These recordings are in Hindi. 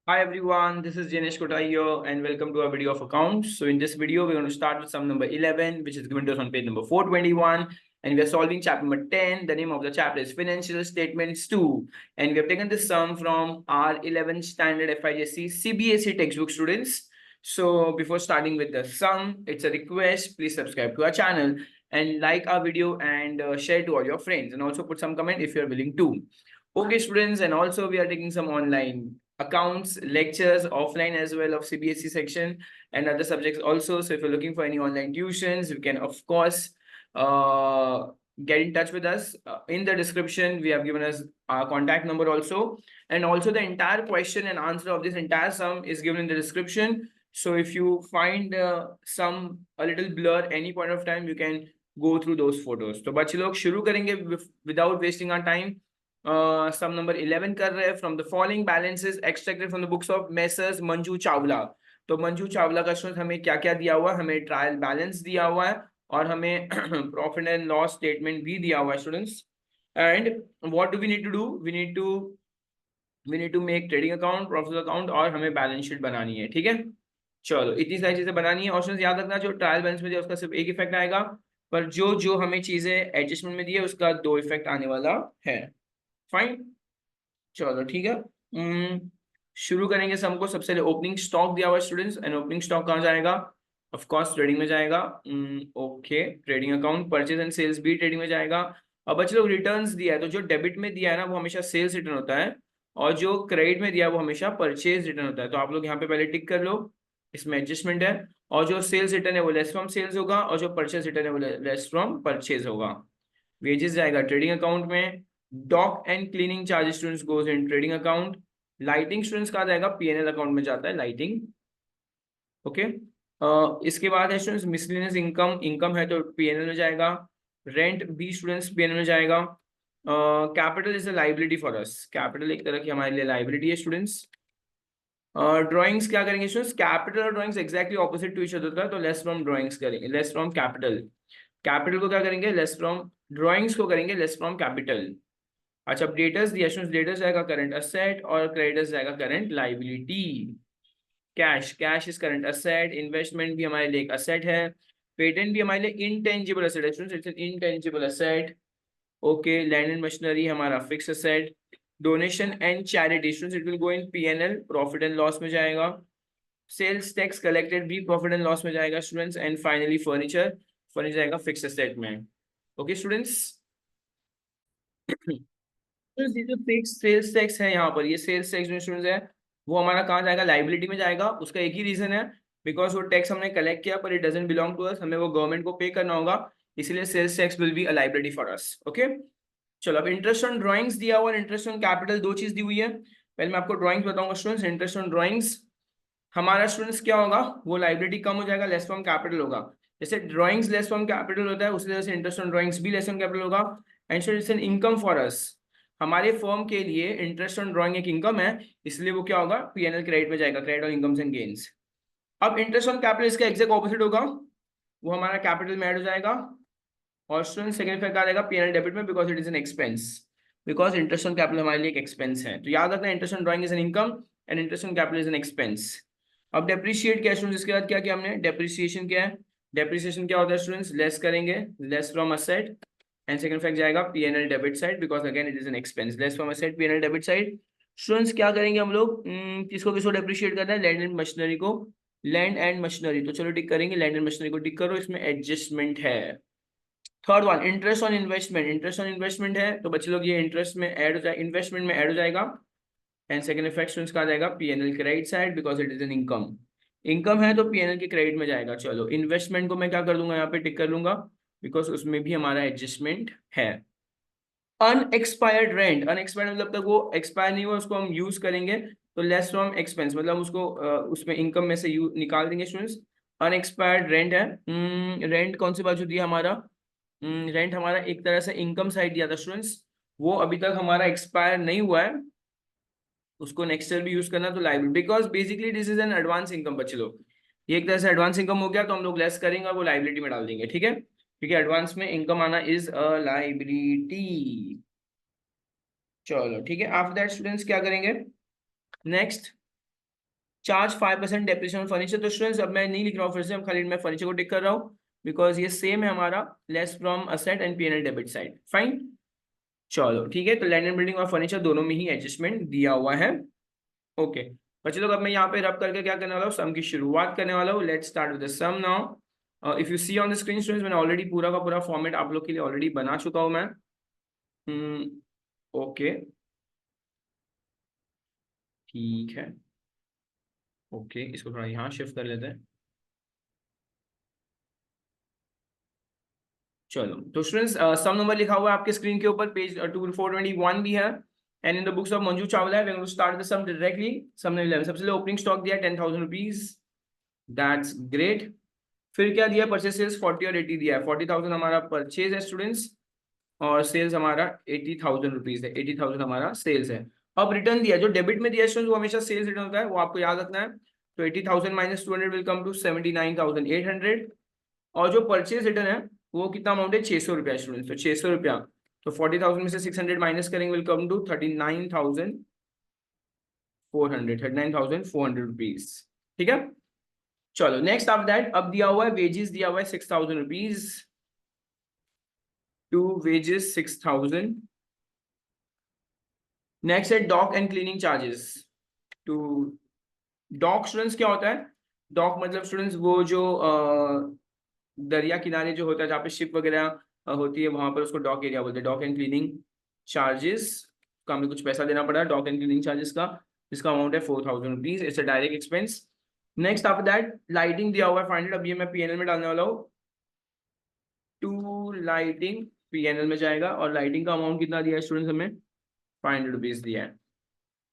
Hi everyone, this is Janesh Kota here and welcome to our video of accounts. So in this video, we're going to start with sum number 11, which is given to us on page number 421. And we are solving chapter number 10. The name of the chapter is Financial Statements 2. And we have taken this sum from our 11th standard FIJC CBSE textbook students. So before starting with the sum, it's a request, please subscribe to our channel and like our video and share to all your friends. And also put some comment if you're willing to. Okay, students, and also we are taking some online accounts, lectures, offline as well of CBSE section and other subjects also. So if you're looking for any online tuitions, you can of course uh, get in touch with us. In the description, we have given us our contact number also. And also the entire question and answer of this entire sum is given in the description. So if you find some a little blur any point of time, you can go through those photos. तो बच्चे लोग शुरू करेंगे without wasting our time. Sum number 11 कर रहे हैं from the following balances extracted from the books of Messrs Manju Chawla. तो मंजू चावला का स्टूडेंट हमें क्या क्या दिया हुआ है, हमें ट्रायल बैलेंस दिया हुआ है और हमें प्रॉफिट एंड लॉस स्टेटमेंट भी दिया हुआ है students. And what do we need to do, we need to make trading account, profit account और हमें बैलेंस शीट बनानी है. ठीक है, चलो इतनी सारी चीजें बनानी है. और स्टूडेंट्स याद रखना, जो ट्रायल बैलेंस में दिया उसका सिर्फ एक इफेक्ट आएगा, पर जो जो हमें चीजें एडजस्टमेंट में दी है उसका दो इफेक्ट आने वाला है. फाइन, चलो ठीक है. शुरू करेंगे सम को. सबसे पहले ओपनिंग स्टॉक दिया हुआ स्टूडेंट्स, एंड ओपनिंग स्टॉक कहाँ जाएगा, ऑफ कोर्स ट्रेडिंग में जाएगा. Okay, trading account. Purchase and sales भी ट्रेडिंग में जाएगा. अब बच्चे लोग रिटर्न्स दिया है, तो जो डेबिट में दिया है ना वो हमेशा सेल्स रिटर्न होता है, और जो क्रेडिट में दिया है वो हमेशा परचेज रिटर्न होता है. तो आप लोग यहाँ पे पहले टिक कर लो, इसमें एडजस्टमेंट है. और जो सेल्स रिटर्न है वो लेस फ्रॉम सेल्स होगा, और जो परचेज रिटर्न है वो लेस फ्रॉम परचेज होगा. वेजेस जाएगा ट्रेडिंग अकाउंट में. Dock and cleaning charges students goes in trading account. Lighting students कहा जाएगा, पीएनएल अकाउंट में जाता है लाइटिंग. ओके, इसके बाद है स्टूडेंट्स मिसलेनियस इनकम. इनकम है तो पीएनएल में जाएगा. रेंट भी स्टूडेंट्स पीएनएल में जाएगा. Capital is a liability for us. Capital एक तरह की हमारे लिए लाइबिलिटी है स्टूडेंट्स. ड्राइंग्स क्या करेंगे स्टूडेंट्स, कैपिटल और drawings exactly opposite to each other था, तो लेस फ्रॉम ड्राइंग्स करेंगे, लेस फ्रॉम कैपिटल. कैपिटल को क्या करेंगे, लेस फ्रॉम. ड्राइंग्स को करेंगे लेस फ्रॉम कैपिटल. अच्छा, डेटर्स दिया स्टूडेंट्स, डेटर्स जाएगा करंट असेट और क्रेडिटर्स जाएगा current liability. Cash, cash is current asset. Investment भी हमारे लिए एक असेट है. पेटेंट भी हमारे लिए इंटेंजिबल असेट है students, its an intangible asset. Okay, land and machinery हमारा fix asset. Donation and charity students it will go in PNL, profit and loss में जाएगा. सेल्स टैक्स कलेक्टेड भी प्रॉफिट एंड लॉस में जाएगा students. And finally furniture, furniture जाएगा फिक्स असेट में. ओके स्टूडेंट्स, ये जो फिक्स सेल्स टैक्स है यहाँ पर, ये सेल्स टैक्स जो स्टूडेंट्स है वो हमारा कहाँ जाएगा, लाइबिलिटी में जाएगा. उसका एक ही रीजन है, बिकॉज वो टैक्स हमने कलेक्ट किया पर it doesn't belong to us, हमें वो गवर्नमेंट को पे करना होगा, इसलिए sales tax will be a liability for us. Okay, चलो अब इंटरेस्ट ऑन ड्राइंग्स दिया हुआ, इंटरेस्ट ऑन कैपिटल, दो चीज दी हुई है. पहले मैं आपको ड्राइंग्स बताऊंगा स्टूडेंट्स. इंटरेस्ट ऑन ड्राइंग्स हमारा स्टूडेंट्स क्या होगा, वो लाइबिलिटी कम हो जाएगा, लेस फ्रॉम कैपिटल होगा. जैसे ड्राइंग्स लेस फ्रॉम कैपिटल होता है, उसी तरह से इंटरेस्ट ऑन ड्राइंग्स भी लेस फ्रॉम कैपिटल होगा. And so it's an income for us. हमारे फर्म के लिए इंटरेस्ट ऑन ड्राइंग एक इनकम है, इसलिए वो क्या होगा, पीएनएल क्रेडिट में जाएगा, क्रेडिट और इनकम्स एंड गेन्स. अब इंटरेस्ट ऑन कैपिटल इसका एग्जैक्ट ऑपोजिट होगा, वो हमारा कैपिटल में ऐड हो जाएगा. और स्टूडेंट सेकंड इफेक्ट आ जाएगा पीएनएल डेबिट में, because it is an expense, because interest on capital हमारे लिए एक एक्सपेंस है. तो याद रखना, interest on drawing is an income and interest on capital is an expense. अब डेप्रिशिएट क्या स्टूडेंट्स, इसके बाद क्या किया हमने, डेप्रिसिएशन क्या है. डेप्रिसिएशन क्या होता है स्टूडेंट्स, लेस करेंगे, less from asset. And second effect जाएगा PNL debit side, because again it is an expense, less from asset PNL debit side. Students क्या करेंगे हम लोग, किसको किसको डेप्रिशिएट करना है, लैंड एंड मशीनरी को. लैंड एंड मशीनरी तो चलो टिक करेंगे, लैंड एंड मशीनरी को टिक करो, इसमें एडजस्टमेंट है. Third one interest on investment. Interest on investment है तो बच्चे लोग ये इंटरेस्ट में ऐड हो जाए, इन्वेस्टमेंट में ऐड हो जाएगा. एंड सेकंड इफेक्ट स्टूडेंट्स का आ जाएगा PNL credit side, because it is an income. Income है तो पीएनएल के क्रेडिट में जाएगा. चलो इन्वेस्टमेंट को मैं क्या कर दूंगा, यहाँ पे टिक कर लूंगा, बिकॉज उसमें भी हमारा एडजस्टमेंट है. अनएक्सपायर्ड रेंट, अनएक्सपायर्ड मतलब तक वो एक्सपायर नहीं हुआ उसको हम यूज करेंगे, तो लेस फ्रॉम एक्सपेंस मतलब उसको उसमें इनकम में से निकाल देंगे स्टूडेंट्स. अनएक्सपायर्ड रेंट है. रेंट कौन सी बाजू दिया हमारा, रेंट हमारा एक तरह से इनकम साइड दिया था स्टूडेंट्स, वो अभी तक हमारा एक्सपायर नहीं हुआ है, उसको नेक्स्ट ईयर भी यूज करना, तो liability, because basically this is an advance income. बच्चे लोग ये एक तरह से एडवांस इनकम हो गया, तो हम लोग लेस करेंगे और वो लाइबिलिटी में डाल देंगे. ठीक है, क्योंकि एडवांस में इनकम आना इज अ लाइबिलिटी. चलो ठीक है, आफ्टर दैट स्टूडेंट्स क्या करेंगे नेक्स्ट, चार्ज 5% डेप्रिसिएशन फर्नीचर। तो स्टूडेंट्स अब मैं नहीं लिख रहा हूँ फिर से, हम खाली मैं फर्नीचर को टिक कर रहा हूँ बिकॉज ये सेम है हमारा, less from asset and P&L debit side. Fine, चलो ठीक है। तो लैंड एंड बिल्डिंग और फर्नीचर दोनों में ही एडजस्टमेंट दिया हुआ है। ओके बच्चे लोग, अब मैं यहाँ पे रब करके क्या करने वाला हूँ, सम की शुरुआत करने वाला हूँ। Let's start with the sum now. If you see on the screen students, मैंने ऑलरेडी पूरा का पूरा फॉर्मेट आप लोग के लिए ऑलरेडी बना चुका हूँ मैं। ओके ठीक है, ओके इसको थोड़ा यहाँ शिफ्ट कर लेते हैं। चलो तो स्टूडेंट्स, सम नंबर लिखा हुआ है आपके स्क्रीन के ऊपर, पेज 421 भी है, and in the books of Manju Chawla है। We going to start the sum directly. Sum ने 11 सबसे पहले ओपनिंग स्टॉक दिया 10,000 रुपीज, दैट्स ग्रेट। फिर क्या दिया, परचेज सेल्स 40 और 80 दिया है। 40,000 हमारा परचेज है स्टूडेंट्स, और सेल्स हमारा 80,000 रुपीज है। 80,000 हमारा सेल्स है। अब रिटर्न दिया, जो डेबिट में दिया स्टूडेंट्स वो हमेशा सेल्स रिटर्न होता है, वो आपको याद रखना है। तो 80,000 माइनस 200 विल कम टू 79,800, और जो परचेज रिटर्न है वो कितना अमाउंट है, 600 रुपया स्टूडेंट्स। तो 600 रुपया, तो 40,000 में से 600 माइनस करेंगे, विल कम टू 39,400 रुपीज। ठीक है, चलो नेक्स्ट आफ्टर दैट, अब दिया हुआ है वेजेस, दिया हुआ है 6,000 रुपीज टू वेजेस 6,000। नेक्स्ट है dock and cleaning charges to. Dock students क्या होता है, डॉक मतलब स्टूडेंट्स वो जो दरिया किनारे जो होता है, जहाँ पे शिप वगैरह होती है, वहां पर उसको डॉक एरिया बोलते हैं। डॉक एंड क्लीनिंग चार्जेस का हमें कुछ पैसा देना पड़ा, डॉक एंड क्लीनिंग चार्जेस का, जिसका अमाउंट है 4,000 rupees. It's a direct expense. Next after that lighting दिया हुआ है 500। अब ये मैं P&L में डालने वाला हूँ। टू लाइटिंग P&L में जाएगा, और लाइटिंग का अमाउंट कितना दिया है स्टूडेंट्स, हमें 500 रुपीज दिया है।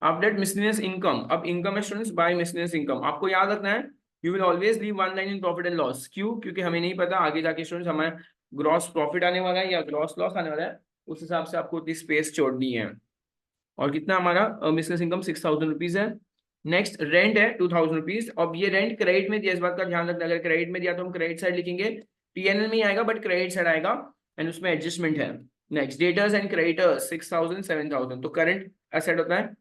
अपडेट मिसलेनियस इनकम, अब इनकम है स्टूडेंट्स बाय मिसलेनियस इनकम। आपको याद रखना है, you will always leave one line in profit and loss. क्यों, क्योंकि हमें नहीं पता आगे जाके स्टूडेंट्स हमारे ग्रॉस प्रॉफिट आने वाला है या ग्रॉस लॉस आने वाला है, उस हिसाब से आपको उतनी स्पेस छोड़नी है। और कितना हमारा मिसलेनियस इनकम 6,000 रुपीज है। नेक्स्ट रेंट है 2,000 रुपीज। अब ये रेंट क्रेडिट में दिया, इस बात का ध्यान रखना, अगर क्रेडिट में दिया तो हम क्रेडिट साइड लिखेंगे, P&L में ही आएगा बट क्रेडिट साइड आएगा, एंड उसमें एडजस्टमेंट है। नेक्स्ट डेटर्स एंड क्रेडिटर्स 6,000 7,000, तो करंट एसेट होता है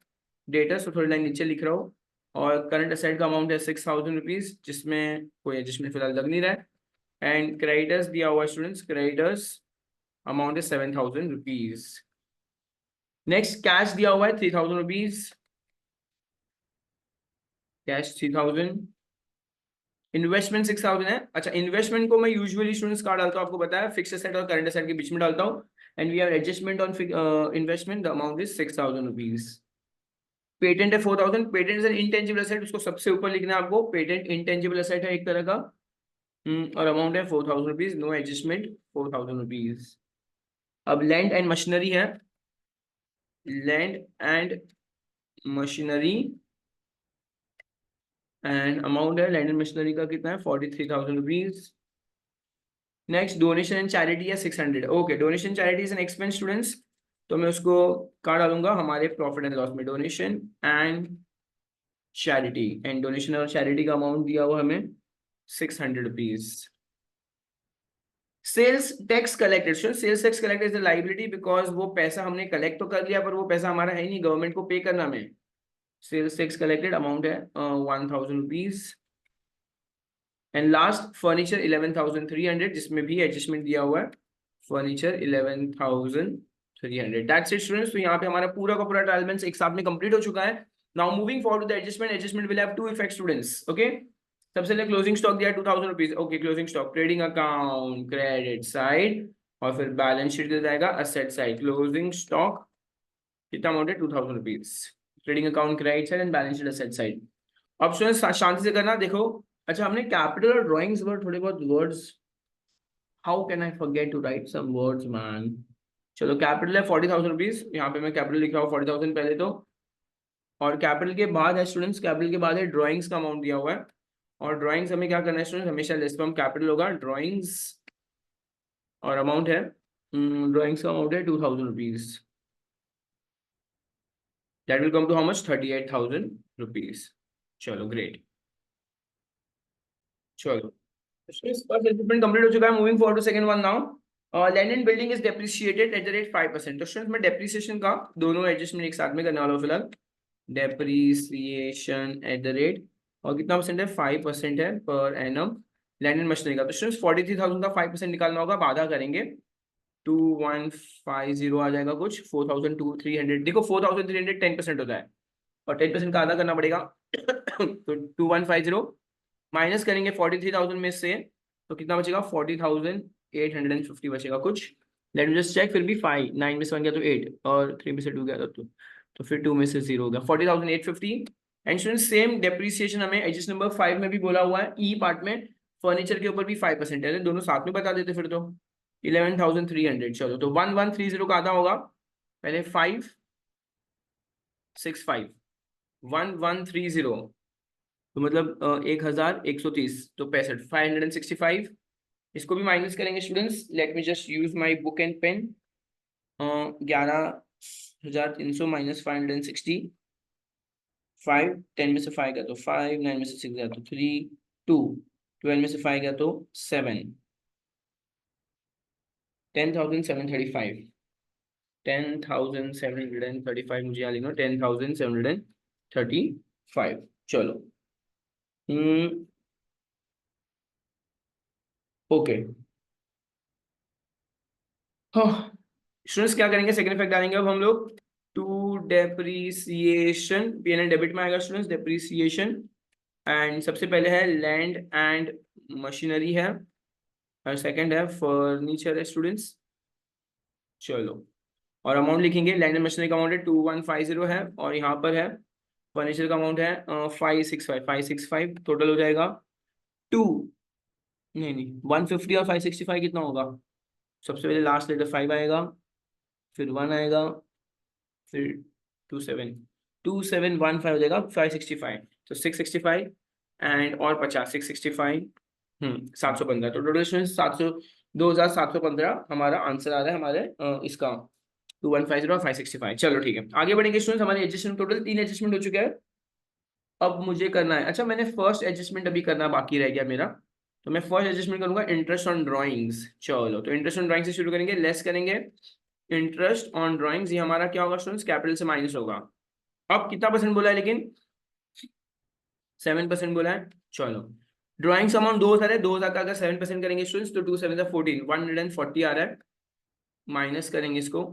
डेटर्स, तो थोड़ी लाइन नीचे लिख रहा हूँ। और करंट असेट का अमाउंट है 6,000 रुपीज, जिसमें कोई एडजस्टमेंट फिलहाल लग नहीं रहा है। एंड क्रेडिटर्स दिया हुआ स्टूडेंट्स, क्रेडिटर्स अमाउंट है 7,000 रुपीज। नेक्स्ट कैश दिया हुआ है 3,000 रुपीज, कैश 3,000। इन्वेस्टमेंट 6,000 है। अच्छा, इन्वेस्टमेंट को मैं यूजुअली स्टूडेंट्स कहाँ डालता हूँ, आपको बताया फिक्स एसेट और करंट एसेट के बीच में डालता हूँ। And we have adjustment on investment, the amount is 6,000 rupees. Patent है 4,000। Patent is an intangible asset, उसको सबसे ऊपर लिखना है आपको। पेटेंट इंटेंजिबल एसेट है एक तरह का। और अमाउंट है 4,000 रुपीज, नो एडजस्टमेंट, 4,000 रुपीज। अब लैंड एंड मशीनरी है, land and machinery, and amount है लैंड एंड मशीनरी का कितना है, 43,000 rupees. Next donation and charity है 600। Okay, donation charity is an expense students, तो मैं उसको कहाँ डालूंगा, हमारे प्रॉफिट एंड लॉस में, donation and charity. And donation और चैरिटी का अमाउंट दिया हुआ हमें 600 rupees. Sales tax collected, sales tax collected is liability, because वो पैसा हमने कलेक्ट तो कर लिया पर वो पैसा हमारा है नहीं, गवर्नमेंट को पे करना हमें। सेल्स टैक्स कलेक्टेड अमाउंट है 1,000 रुपीज। एंड लास्ट फर्नीचर 11,300, जिसमें भी एडजस्टमेंट दिया हुआ है, फर्नीचर 11,300। That's it students. तो यहाँ पे हमारा पूरा का पूरा ट्रायल बैलेंस एक साथ में कंप्लीट हो चुका है। Now moving forward to the adjustment. Adjustment will have to effect students. Okay, सबसे पहले क्लोजिंग स्टॉक दिया 2,000 rupees. Okay, closing stock trading account credit side, और फिर बैलेंस शीट दिया जाएगा असेट साइड। क्लोजिंग स्टॉक कितना अमाउंट है, 2,000 rupees, trading account credit side and balance sheet asset side. Option शांति से करना, देखो। अच्छा, हमने कैपिटल और ड्राइंग्स पर थोड़े बहुत words, how can I forget to write some words man. चलो, कैपिटल है 40,000 रुपीज, यहाँ पे मैं कैपिटल लिख रहा हूँ 40,000 पहले तो। और कैपिटल के बाद है स्टूडेंट्स, कैपिटल के बाद है ड्राइंग्स का अमाउंट दिया हुआ है। और ड्राइंग्स हमें क्या करना है स्टूडेंट्स, हमेशा लेस फ्रॉम कैपिटल होगा ड्राइंग्स, और अमाउंट है ड्राइंग्स का अमाउंट है 2,000 rupees. That will come to how much, 38,000 rupees. चलो ग्रेट, चलो कंप्लीट हो चुका है। Moving forward to second one now. Land and building is depreciated at the rate 5%। तो स्टूडेंट्स मैं डेप्रिसिएशन का दोनों एडजस्टमेंट एक साथ में करने वाला हूँ फिलहाल। डेप्रिसिएशन एट द रेट और कितना परसेंट है, 5% है per annum land and machinery का। तो स्टूडेंट्स 43,000 का 5% निकालना होगा, बाधा करेंगे 2150 आ जाएगा कुछ, 4,300। देखो 4,300 10% होता है और 10% का आधा करना पड़ेगा तो 2150 माइनस करेंगे 43,000 में से, तो कितना बचेगा 40,850 बचेगा कुछ। लेट मी जस्ट चेक, फिर भी 5 9 में से 1 गया तो 8 और 3 में से 2 गया तो फिर 2 में से 0 हो गया, 40,850। एंड स्टूडेंट सेम डेप्रिसिएशन हमें एडजस्ट नंबर 5 में भी बोला हुआ है, ई पार्ट में फर्नीचर के ऊपर भी 5% है, दोनों साथ में बता देते फिर तो 11,300। चलो तो 1130 का आधा होगा, पहले 565 1130 तो मतलब 1,130 तो 65 565। इसको भी माइनस करेंगे students, let me just use my book and pen. 11,300 minus 560, 5 10 में से 5 गया तो 5, 9 में से 6 गया तो 3, 2 12 में से 5 गया तो 7, 10,735 10,735 मुझे यहाँ लिखना 10,735। चलो ओके स्टूडेंट्स क्या करेंगे, सेकंड इफेक्ट डालेंगे अब हम लोग टू डेप्रीसिएशन, पीएनएल डेबिट में आएगा स्टूडेंट्स डेप्रीसिएशन। एंड सबसे पहले है लैंड एंड मशीनरी है और सेकंड है फर्नीचर है स्टूडेंट्स। चलो और अमाउंट लिखेंगे, लैंड एंड मशीनरी का अमाउंट है 2150 है और यहाँ पर है फर्नीचर का अमाउंट है 565 टोटल हो जाएगा टू, नहीं नहीं 150 और 565 कितना होगा, सबसे पहले लास्ट लेटर 5 आएगा, फिर 1 आएगा, फिर 2715 हो जाएगा 565, तो 665 एंड और 50 665 715, तो टोटल 700 2715 हमारा आंसर आ रहा है हमारे इसका 2150 और 565। चलो ठीक है आगे बढ़ेंगे स्टूडेंट्स, हमारे एडजस्टमेंट टोटल 3 एडजस्टमेंट हो चुके हैं। अब मुझे करना है, अच्छा मैंने फर्स्ट एडजस्टमेंट अभी करना बाकी रह गया मेरा, तो मैं फर्स्ट एडजस्टमेंट करूंगा इंटरेस्ट ऑन ड्राइंग्स। चलो तो इंटरेस्ट ऑन ड्राइंग से शुरू करेंगे, लेस करेंगे इंटरेस्ट ऑन ड्राइंग्स, ये हमारा क्या होगा स्टूडेंट्स, कैपिटल से माइनस होगा। अब कितना परसेंट बोला है, लेकिन 7% बोला है। चलो ड्राइंग्स अमाउंट 2,000 है, 2,000 का अगर 7% करेंगे स्टूडेंट्स तो 2 7 14 140 आ रहा है, माइनस करेंगे इसको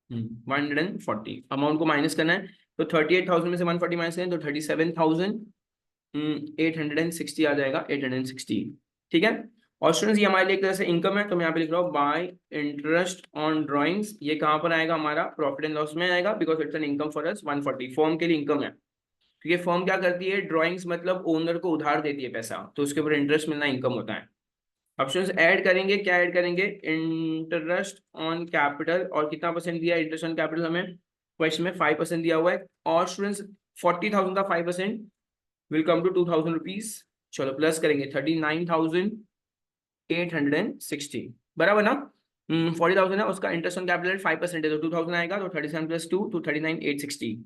140, अमाउंट को माइनस करना है तो 38,000 में से 140 माइनस करें तो 37,860 आ जाएगा 860। ठीक है और स्टूडेंट्स ये हमारे लिए एक तरह से इनकम है, तो मैं यहाँ पे लिख रहा हूँ बाय इंटरेस्ट ऑन ड्राइंग्स, ये कहाँ पर आएगा, हमारा प्रॉफिट एंड लॉस में आएगा, because it's an income for us 140, firm के लिए इनकम है क्योंकि फर्म क्या करती है, ड्राइंग्स मतलब ओनर को उधार देती है पैसा, तो उसके ऊपर इंटरेस्ट मिलना इनकम होता है। ऑप्शंस ऐड करेंगे, क्या ऐड करेंगे, इंटरेस्ट ऑन कैपिटल, और कितना परसेंट दिया इंटरेस्ट ऑन कैपिटल हमें क्वेश्चन में 5% दिया हुआ है, और स्टूडेंट्स 40,000 का 5% विल कम टू 2,000 रुपीज। चलो प्लस करेंगे 39,860 बराबर ना, 40,000 है उसका इंटरेस्ट ऑन कैपिटल 5% है तो 2,000 आएगा, तो 37 प्लस 2 तो 39,860।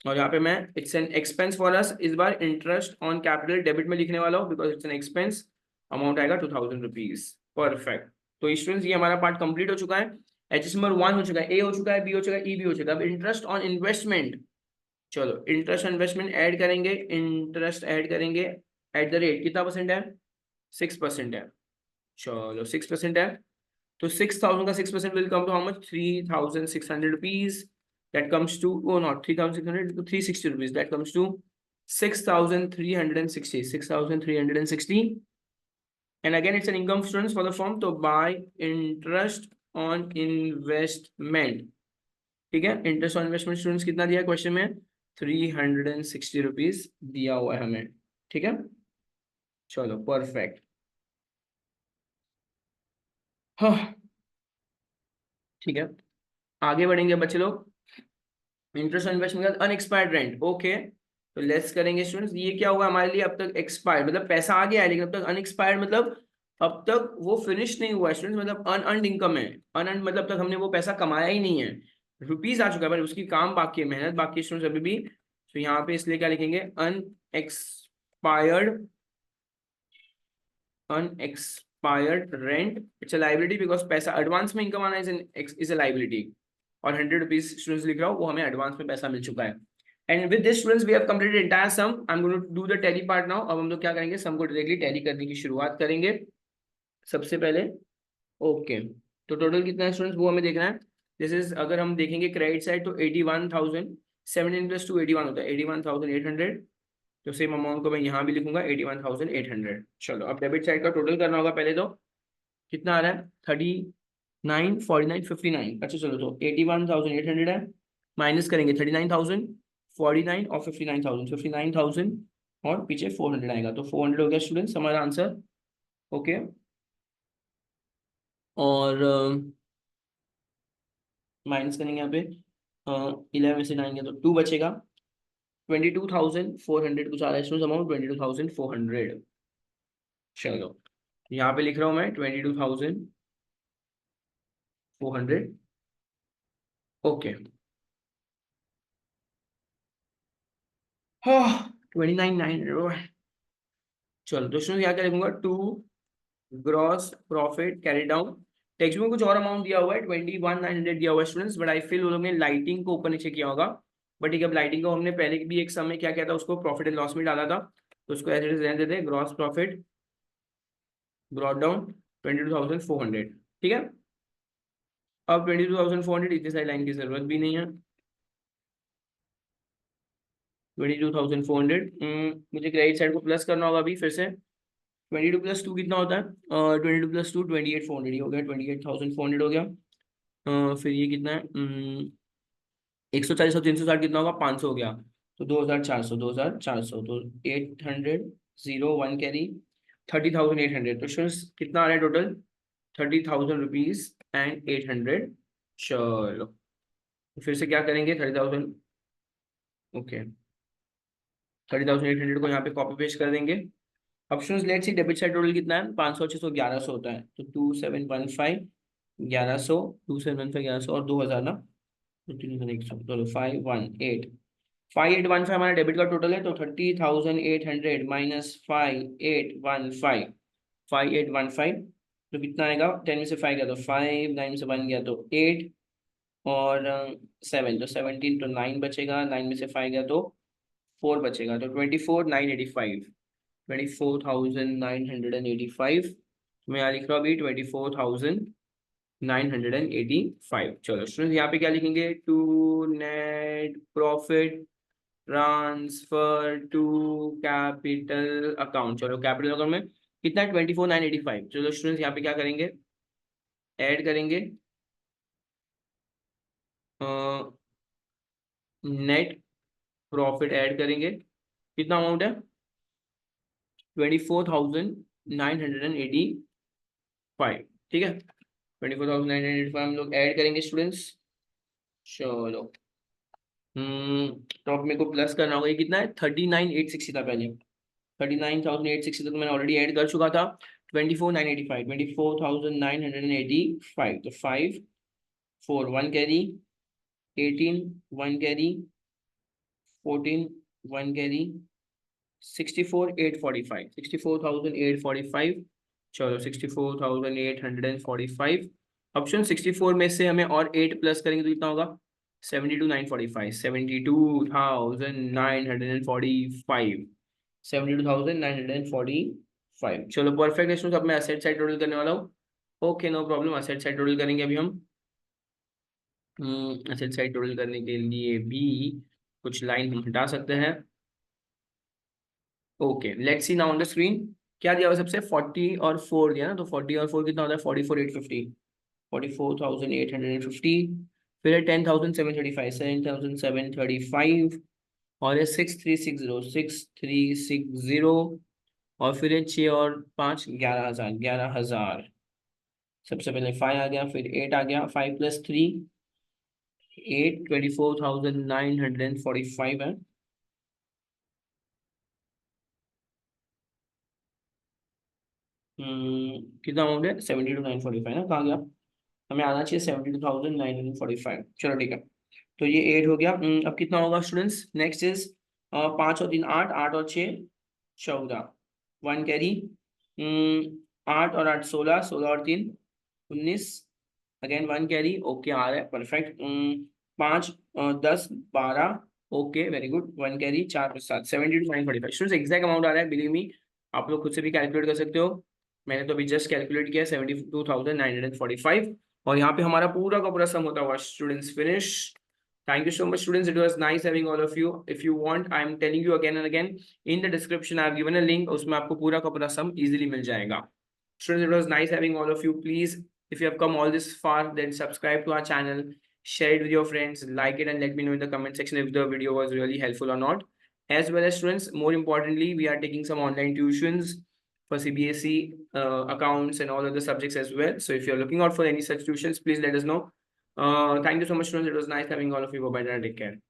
और यहाँ पे मैं it's an expense for us, इस बार इंटरेस्ट ऑन कैपिटल डेबिट में लिखने वाला हूँ because it's an expense, amount आएगा 2,000 रुपीज। परफेक्ट, तो स्टूडेंट्स ये हमारा पार्ट कंप्लीट हो चुका है, एच नंबर 1 हो चुका है, ए हो चुका है, बी हो चुका है, ई भी हो चुका है। अब इंटरेस्ट ऑन इन्वेस्टमेंट, चलो इंटरेस्ट ऑन इन्वेस्टमेंट ऐड करेंगे, इंटरेस्ट ऐड करेंगे एट द रेट, कितना परसेंट है, 6% है। चलो 6% है तो 6,000 का 6% will come to how much, 3,600 rupees, that comes to, oh not 3,600 to 360 rupees, that comes to 6,360 6,360। and again it's an income students for the firm, तो by interest on investment, ठीक है, इंटरेस्ट ऑन इन्वेस्टमेंट स्टूडेंट्स कितना दिया है क्वेश्चन में, 360 रुपीज दिया हुआ है हमें। ठीक है चलो परफेक्ट, हाँ ठीक है आगे बढ़ेंगे बच्चे लोग। इंटरेस्ट ऑन इन्वेस्टमेंट का अनएक्सपायर्ड रेंट, ओके तो लेस करेंगे स्टूडेंट्स, ये क्या हुआ हमारे लिए, अब तक एक्सपायर्ड मतलब पैसा आ गया है लेकिन अब तक अनएक्सपायर्ड मतलब अब तक वो फिनिश नहीं हुआ है स्टूडेंट्स, मतलब अनअर्न्ड इनकम है, अनअर्न्ड मतलब अब तक हमने वो पैसा कमाया ही नहीं है, रुपीज आ चुका है पर उसकी काम बाकी है, मेहनत बाकी है स्टूडेंट्स अभी भी, तो यहाँ पे इसलिए क्या लिखेंगे, unexpired, unexpired rent, it's a liability because पैसा एडवांस में इनकम आना इज अ लायबिलिटी, और 100 रुपीज स्टूडेंट्स लिख रहा हूँ वो हमें एडवांस में पैसा मिल चुका है। And with this students we have completed entire sum. I am going to do the tally part now. अब हम लोग क्या करेंगे, सम को डायरेक्टली टैली करने की शुरुआत करेंगे सबसे पहले। ओके, तो टोटल कितना है स्टूडेंट्स वो हमें देखना है। दिस इज, अगर हम देखेंगे क्रेडिट साइड तो 81,000, 17 प्लस 2 81 होता है, 81,800। तो सेम अमाउंट को मैं यहाँ भी लिखूंगा 81,800। चलो अब डेबिट साइड का टोटल करना होगा पहले तो। कितना आ रहा है, 39, 49, 59। अच्छा चलो, तो 81,800 है, माइनस करेंगे 39,000, 49 और 59,000, 59,000 और पीछे 400 आएगा, तो 400 हो गया स्टूडेंट्स हमारा आंसर। ओके, और माइनस करेंगे यहाँ पे 11 में से 9 गया तो 2 बचेगा। 22,400 कुछ आ रहा है स्टूडेंट्स अमाउंट, 22,400। चलो यहाँ पे लिख रहा हूँ मैं 22,400। ओके, 29,900। चलो तो स्टूडेंट्स यहाँ क्या लिखूंगा, to gross profit carry down. Text में कुछ और अमाउंट दिया हुआ है, 21,900 दिया हुआ है स्टूडेंट्स, बट आई फील वो लोग ने लाइटिंग को ऊपर नीचे किया होगा। बट ठीक है, अब लाइटिंग को हमने पहले भी एक समय क्या किया था, उसको प्रॉफिट एंड लॉस में डाला था, तो उसको एज इट इज रहने देते हैं। Gross profit brought down 22,400। ठीक है, अब 22,400 इतनी सारी लाइन की जरूरत भी नहीं है। 22,400 मुझे क्रेडिट साइड को प्लस करना होगा अभी फिर से। 22 प्लस 2 कितना होता है, 22 प्लस 2 28,400 हो गया, 28,400 हो गया। फिर ये कितना है, 140 और 360 कितना होगा, 500 हो गया, तो 2,400, 2,400 तो 800, 0 1 कैरी, 30,800। तो स्टूडेंट्स कितना आ रहा है टोटल, 30,000 रुपीज एंड 800। चलो फिर से क्या करेंगे, 30,000। ओके, 30,800 को यहाँ पे कॉपी पेस्ट कर देंगे। Options let's see, debit side total कितना है, 500, 600, 1100 होता है, तो 2715, 1100, 2715, 1100 और 2,000 ना, तो 3,100, चलो 518, 5,815 हमारा डेबिट का टोटल है। तो 30,800 माइनस 5,815, 5,815 तो कितना आएगा, 10 में से 5 गया तो 5, 9 में से 1 गया तो 8 और 7, तो 17, तो 9 बचेगा, 9 में से 5 गया तो 4 बचेगा, तो 24,985, 24,985। मैं यहाँ लिख रहा हूँ अभी 24,985। चलो स्टूडेंट्स यहाँ पे क्या लिखेंगे, to net profit transfer to capital account. चलो कैपिटल अकाउंट में कितना है, 24,985। चलो स्टूडेंट्स यहाँ पे क्या करेंगे, ऐड करेंगे नेट प्रॉफिट ऐड करेंगे। कितना अमाउंट है, 24,985। ठीक है, 24,985 हम लोग ऐड करेंगे स्टूडेंट्स। चलो तो अब मेरे को प्लस करना होगा, ये कितना है, 39,860 था पहले, 39,860 तो मैंने ऑलरेडी ऐड कर चुका था। 24,985, 24,985, तो 5 4 1 कैरी, 18 1 कैरी, 14 1 कैरी, 64,845, 64,845। चलो 64,845। ऑप्शन 64 में से हमें और 8 प्लस करेंगे तो कितना होगा, 72,945, 72,945, 72,945। चलो परफेक्ट है स्टूडेंट्स, अब मैं असेट साइड टोटल करने वाला हूँ। Okay no problem, asset side total करेंगे अभी हम। असेट साइड टोटल करने के लिए भी कुछ लाइन हम हटा सकते हैं। Okay let's see now on the screen, क्या दिया हुआ सबसे, 40 और 4 दिया ना, तो 40 और 4 कितना होता है, 44,850, 44,850। फिर है 10,735, 7,735 और है 6,360, 6,360 और फिर है 6 और 5 11,000, 11,000। सबसे पहले 5 आ गया, फिर 8 आ गया, 5 प्लस 3 8, 24,945 है। कितना अमाउंट है, 72,945 ना, कहाँ गया, हमें आना चाहिए 72,945। चलो ठीक है, तो ये 8 हो गया। अब कितना होगा स्टूडेंट्स, नेक्स्ट इज 5 और 3 8, 8 और 6 14, 1 कैरी, 8 और 8 16, 16 और 3 19, अगेन 1 कैरी। ओके आ रहा है perfect. 5 10 12, okay very good, 1 carry 4 + 7 70 to 945 students exact amount आ रहा है, बिलीव मी। आप लोग खुद से भी कैलकुलेट कर सकते हो। मैंने तो अभी जस्ट कैलकुलेट किया 72,945 और यहाँ पे हमारा पूरा का पूरा सम होता हुआ students finish. Thank you so much, students. It was nice having all of you. If you want, I'm telling you again and again, in the description, I've given a link. उसमें आपको पूरा का पूरा sum easily मिल जाएगा। Students, it was nice having all of you. Please, if you have come all this far, then subscribe to our channel, share it with your friends, like it, and let me know in the comment section if the video was really helpful or not. As well as students, more importantly, we are taking some online tuitions for CBSE accounts and all other subjects as well. So if you're looking out for any such tuitions, please let us know. Thank you so much, students. It was nice having all of you. Bye bye. Take care.